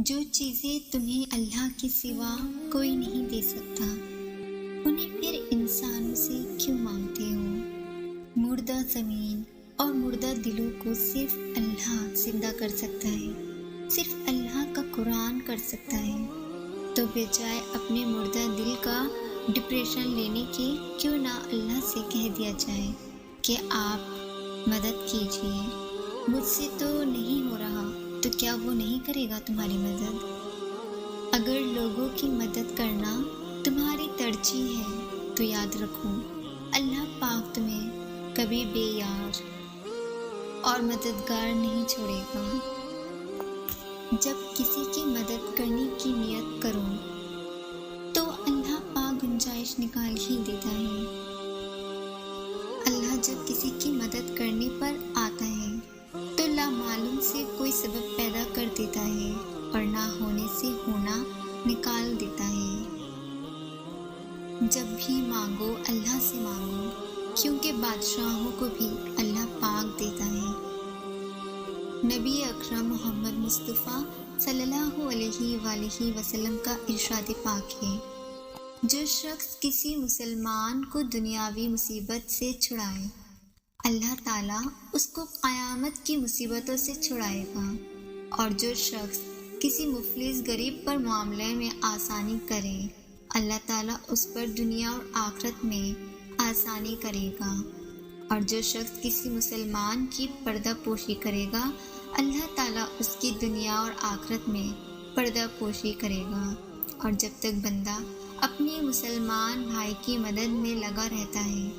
جو چیزیں تمہیں اللہ کے سوا کوئی نہیں دے سکتا، انہیں پھر انسانوں سے کیوں مانگتے ہو؟ مردہ زمین اور مردہ دلوں کو صرف اللہ زندہ کر سکتا ہے، صرف اللہ کا قرآن کر سکتا ہے۔ تو بجائے اپنے مردہ دل کا ڈپریشن لینے کے کیوں نہ اللہ سے کہہ دیا جائے کہ آپ مدد کیجیے، مجھ سے تو نہیں ہو رہا، تو کیا وہ نہیں کرے گا تمہاری مدد؟ اگر لوگوں کی مدد کرنا تمہاری ترجیح ہے تو یاد رکھو، اللہ پاک تمہیں کبھی بے یار اور مددگار نہیں چھوڑے گا۔ جب کسی کی مدد کرنے کی نیت کرو تو اللہ پاک گنجائش نکال ہی دیتا ہے۔ اللہ جب کسی کی مدد کرنے پر آتا ہے تو لامعلوم سے کوئی سبب پیدا کر دیتا ہے اور نہ ہونے سے ہونا نکال دیتا ہے۔ جب بھی مانگو اللہ سے مانگو، کیونکہ بادشاہوں کو بھی اللہ پاک دیتا ہے۔ نبی اکرم محمد مصطفیٰ صلی اللہ علیہ وآلہ وسلم کا ارشاد پاک ہے، جو شخص کسی مسلمان کو دنیاوی مصیبت سے چھڑائے، اللہ تعالیٰ اس کو قیامت کی مصیبتوں سے چھڑائے گا، اور جو شخص کسی مفلس غریب پر معاملے میں آسانی کرے، اللہ تعالیٰ اس پر دنیا اور آخرت میں آسانی کرے گا، اور جو شخص کسی مسلمان کی پردہ پوشی کرے گا، اللہ تعالیٰ اس کی دنیا اور آخرت میں پردہ پوشی کرے گا۔ اور جب تک بندہ اپنے مسلمان بھائی کی مدد میں لگا رہتا ہے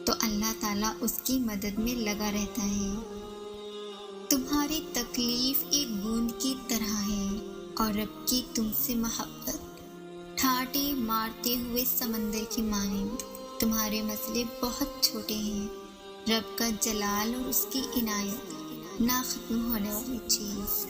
تو اللہ تعالیٰ اس کی مدد میں لگا رہتا ہے۔ تمہاری تکلیف ایک بوند کی طرح ہے اور رب کی تم سے محبت ٹھاٹے مارتے ہوئے سمندر کی مانند۔ تمہارے مسئلے بہت چھوٹے ہیں، رب کا جلال اور اس کی عنایت نہ ختم ہونے والی چیز۔